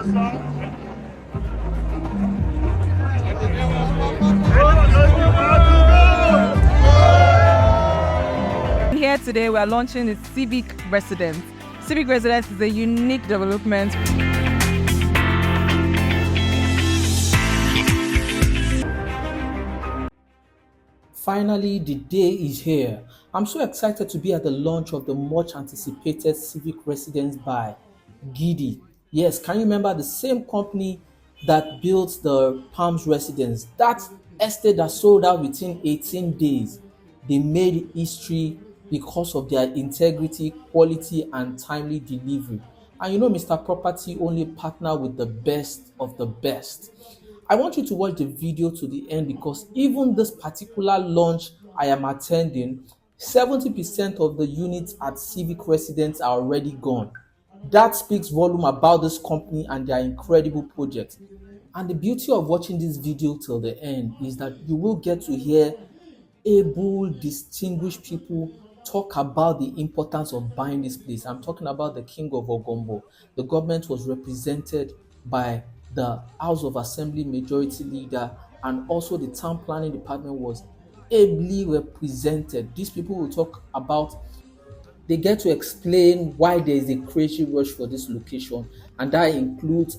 Here today, we are launching the Civic Residence. Civic Residence is a unique development. Finally, the day is here. I'm so excited to be at the launch of the much anticipated Civic Residence by Gidi. Yes, can you remember the same company that built the Palms Residence? That estate that sold out within 18 days. They made history because of their integrity, quality, and timely delivery. And you know, Mr. Property only partner with the best of the best. I want you to watch the video to the end because even this particular launch I am attending, 70% of the units at Civic Residence are already gone. That speaks volume about this company and their incredible project. And the beauty of watching this video till the end is that you will get to hear able, distinguished people talk about the importance of buying this place. I'm talking about the King of Ogombo. The government was represented by the House of Assembly Majority Leader, and also the Town Planning Department was ably represented. These people will talk about, they get to explain why there is a crazy rush for this location, and that includes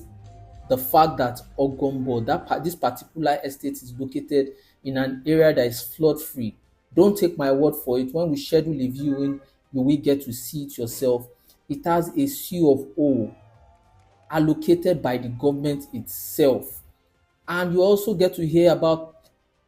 the fact that Ogombo, this particular estate, is located in an area that is flood free. Don't take my word for it. When we schedule a viewing, you will get to see it yourself. It has a CFO allocated by the government itself. And you also get to hear about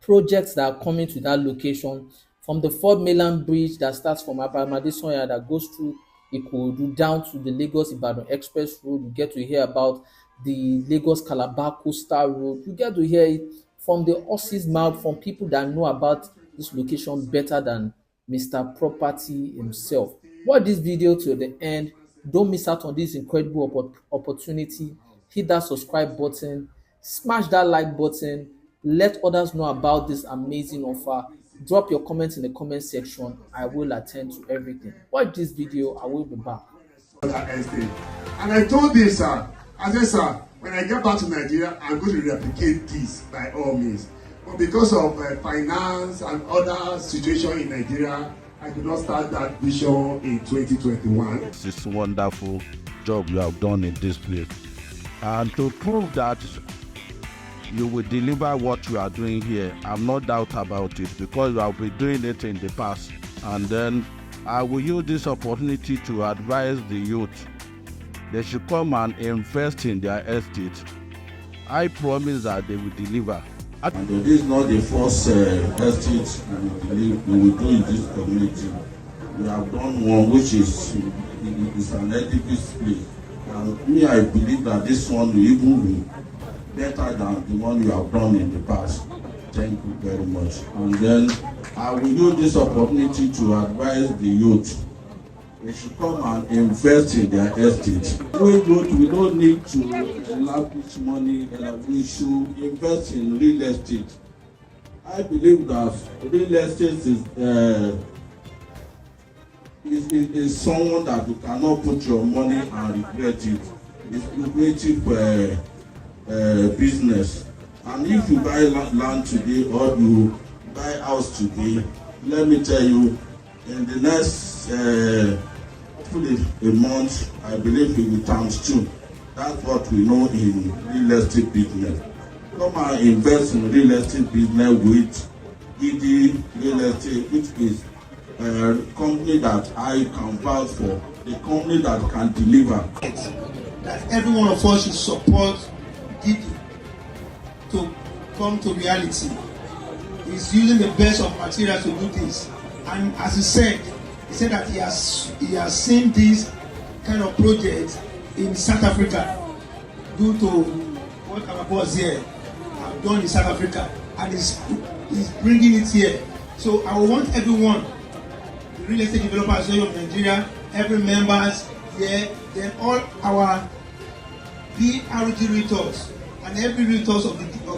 projects that are coming to that location, from the Ford Mainland Bridge that starts from Abamade that goes through Ikorodu down to the Lagos-Ibadan Express Road. You get to hear about the Lagos-Calabar Coastal Road. You get to hear it from the horse's mouth, from people that know about this location better than Mr. Property himself. Watch this video to the end. Don't miss out on this incredible opportunity. Hit that subscribe button, smash that like button, let others know about this amazing offer. Drop your comments in the comment section. I will attend to everything. Watch this video. I will be back. And I told this, sir, I said, sir, when I get back to Nigeria, I'm going to replicate this by all means. But because of finance and other situation in Nigeria, I could not start that vision in 2021. It's a wonderful job you have done in this place. And to prove that you will deliver what you are doing here, I'm not doubt about it, because you have been doing it in the past. And then I will use this opportunity to advise the youth. They should come and invest in their estate. I promise that they will deliver. And this is not the first estate we will do in this community. We have done one which is an edifice place. And me, I believe that this one will even be better than the one you have done in the past. Thank you very much. And then I will use this opportunity to advise the youth. They should come and invest in their estate. We don't need to lavish money. We should invest in real estate. I believe that real estate is someone that you cannot put your money and regret it. It's lucrative business. And if you buy land today or you buy house today, let me tell you, in the next a month, I believe it will times 2. That's what we know in real estate business. Come and invest in real estate business with Gidi Real Estate, which is a company that I can vouch for, the company that can deliver. That every one of us should support Gidi to come to reality. He's using the best of materials to do this. And as he said that he has seen this kind of project in South Africa due to what our boss here have done in South Africa, and he's bringing it here. So I want everyone, the Real Estate Developers Association of Nigeria, every members here, then all our BRG realtors and every realtors of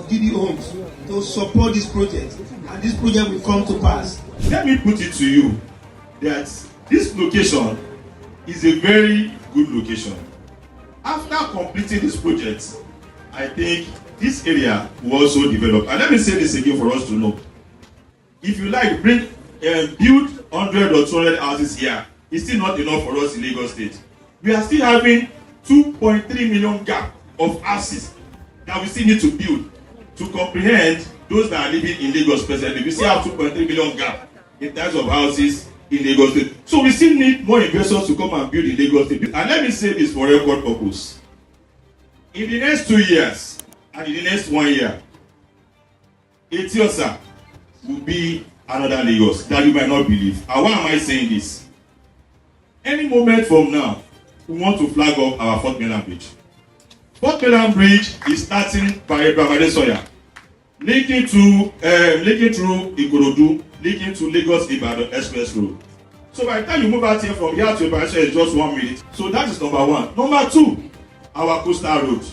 Gidi Homes to support this project, and this project will come to pass. Let me put it to you that this location is a very good location. After completing this project, I think this area will also develop. And let me say this again for us to know. If you like, build 100 or 200 houses here, it's still not enough for us in Lagos State. We are still having 2.3 million gap of houses that we still need to build to comprehend those that are living in Lagos presently. We still have 2.3 million gap in terms of houses in Lagos State. So we still need more investors to come and build in Lagos State. And let me say this for record purpose. In the next 2 years and in the next 1 year, Etiosa will be another Lagos that you might not believe. And why am I saying this? Any moment from now, we want to flag up our 4th Mainland Bridge. 4th Mainland Bridge is starting by Soya, linking through Ikorodu, linking to Lagos-Ibadan Express Road. So by the time you move out here from here to Ibadan, it's just 1 minute. So that is number 1. Number 2, our coastal road.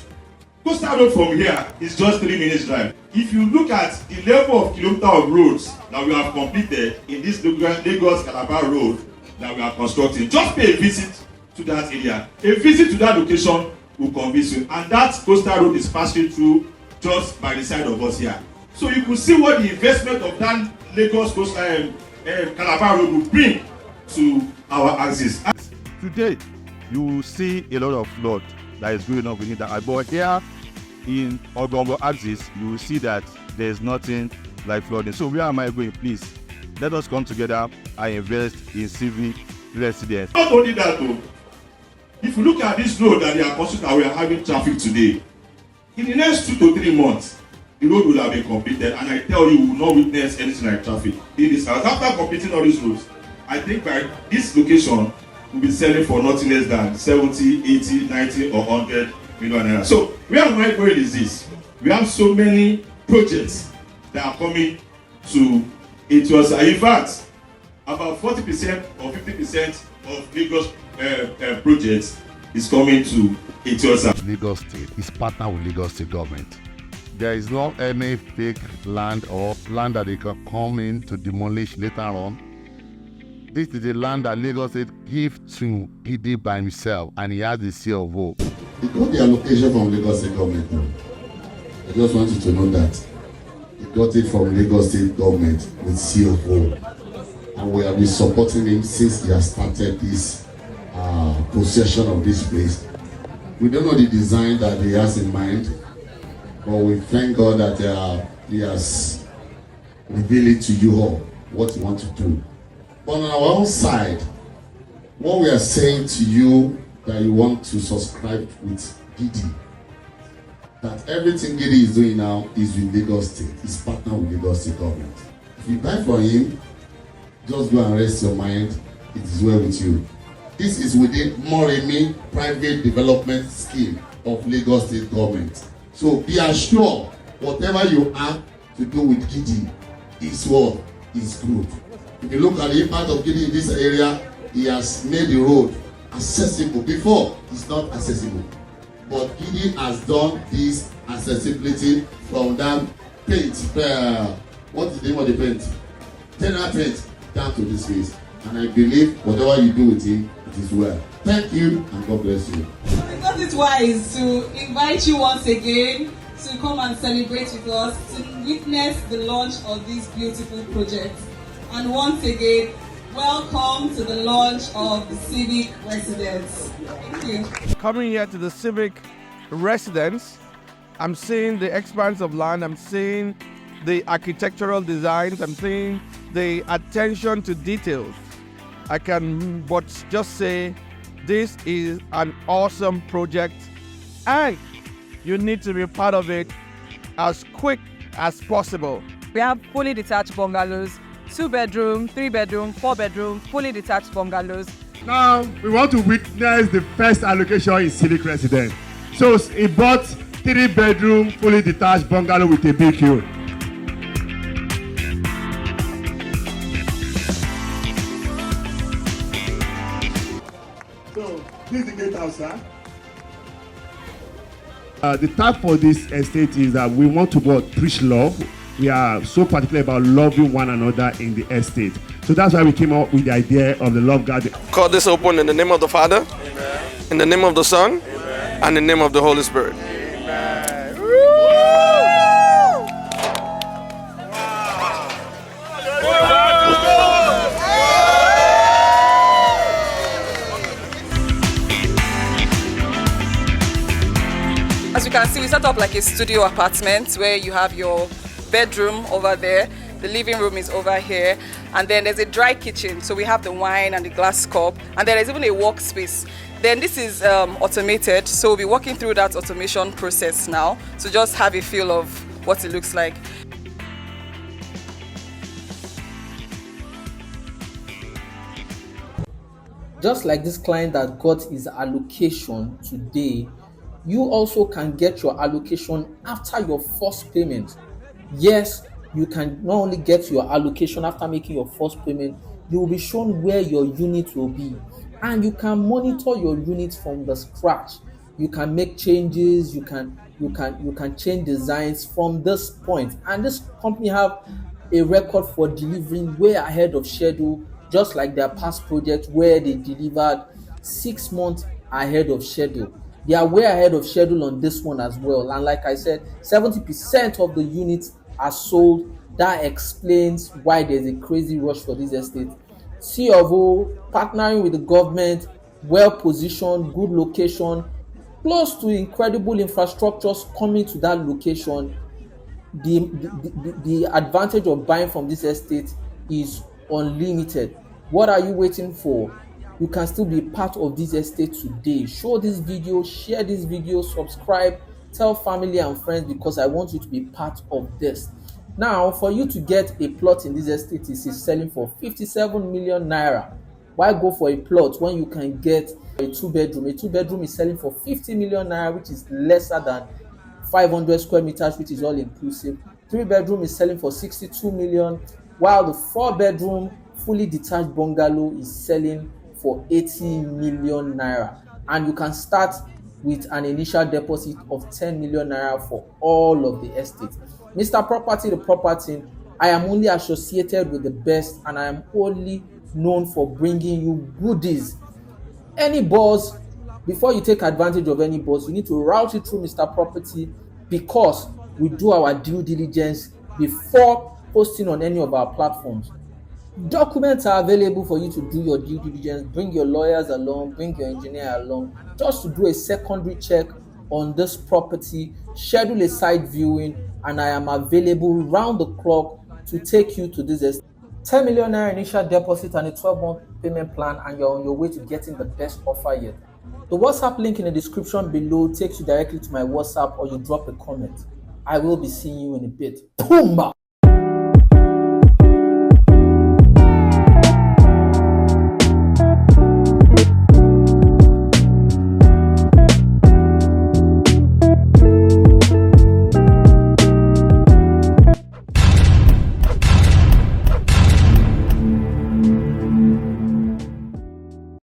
Coastal road from here is just 3 minutes drive. If you look at the level of kilometer of roads that we have completed in this Lagos-Calabar road that we are constructing, just pay a visit to that area. A visit to that location will convince you. And that coastal road is passing through just by the side of us here. So you could see what the investment of that Lagos Calabar road will bring to our axis. Today, you will see a lot of flood that is going on within that. But here in Ogongo axis, you will see that there is nothing like flooding. So where am I going? Please, let us come together and invest in Civic Residence. Not only that though, if you look at this road that they are constructing, we are having traffic today. In the next 2 to 3 months, the road will have been completed, and I tell you, you will not witness anything like traffic in this house. After completing all these roads, I think by this location, we'll be selling for nothing less than 70, 80, 90, or 100 million naira. So where am I going is this? We have so many projects that are coming to Etiosa. In fact, about 40% or 50% of Lagos projects is coming to Etiosa. Lagos State is partner with Lagos State government. There is not any fake land or land that they can come in to demolish later on. This is the land that Lagos State gives to Gidi by himself, and he has the seal of vote. He got the allocation from Lagos State government now. I just want you to know that. He got it from Lagos State government with seal of vote. And we have been supporting him since he has started this possession of this place. We don't know the design that he has in mind, but we thank God that he has revealed it to you all, what he wants to do. But on our own side, what we are saying to you that you want to subscribe with Gidi, that everything Gidi is doing now is with Lagos State. He's partner with Lagos State government. If you buy from him, just go and rest your mind. It is well with you. This is within Moremi private development scheme of Lagos State government. So be assured, whatever you have to do with Gidi is what is good. If you look at the impact of Gidi in this area, he has made the road accessible. Before, it's not accessible. But Gidi has done this accessibility from that paint. What is the name of the paint? Tenor paint down to this place. And I believe whatever you do with him, it is well. Thank you and God bless you. We thought it wise to invite you once again to come and celebrate with us, to witness the launch of this beautiful project. And once again, welcome to the launch of the Civic Residence. Thank you. Coming here to the Civic Residence, I'm seeing the expanse of land, I'm seeing the architectural designs, I'm seeing the attention to details. I can but just say this is an awesome project and you need to be part of it as quick as possible. We have fully detached bungalows, 2-bedroom, 3-bedroom, 4-bedroom, fully detached bungalows. Now we want to witness the first allocation in Civic Residence. So he bought 3-bedroom, fully detached bungalow with a big yard. So this is the gatehouse, sir. The tag for this estate is that we want to preach love. We are so particular about loving one another in the estate. So that's why we came up with the idea of the Love Garden. Call this open in the name of the Father, Amen. In the name of the Son, Amen. and in the name of the Holy Spirit. As you can see, we set up like a studio apartment where you have your bedroom over there, the living room is over here, and then there's a dry kitchen. So we have the wine and the glass cup, and then there's even a workspace. Then this is automated, so we'll be walking through that automation process now to just have a feel of what it looks like. Just like this client that got his allocation today, you also can get your allocation after your first payment. Yes, you can not only get your allocation after making your first payment, you will be shown where your unit will be, and you can monitor your unit from the scratch. You can make changes, you can change designs from this point. And this company have a record for delivering way ahead of schedule, just like their past project where they delivered 6 months ahead of schedule. They are way ahead of schedule on this one as well. And like I said, 70% of the units are sold. That explains why there's a crazy rush for this estate. C of O, partnering with the government, well positioned, good location, close to incredible infrastructures coming to that location. The advantage of buying from this estate is unlimited. What are you waiting for? You can still be part of this estate today. Show this video, share this video, subscribe, tell family and friends, because I want you to be part of this. Now, for you to get a plot in this estate, is selling for 57 million naira. Why go for a plot when you can get a 2-bedroom? A 2-bedroom is selling for 50 million naira, which is lesser than 500 square meters, which is all inclusive. 3-bedroom is selling for 62 million, while the 4-bedroom fully detached bungalow is selling for 80 million naira. And you can start with an initial deposit of 10 million naira for all of the estates. Mr. Property, the property, I am only associated with the best, and I am only known for bringing you goodies. Any buzz, before you take advantage of any buzz, you need to route it through Mr. Property, because we do our due diligence before posting on any of our platforms. Documents are available for you to do your due diligence. Bring your lawyers along, bring your engineer along, just to do a secondary check on this property, schedule a site viewing, and I am available round the clock to take you to this estate. 10 million naira initial deposit and a 12-month payment plan, and you're on your way to getting the best offer yet. The WhatsApp link in the description below takes you directly to my WhatsApp, or you drop a comment. I will be seeing you in a bit. Pumba!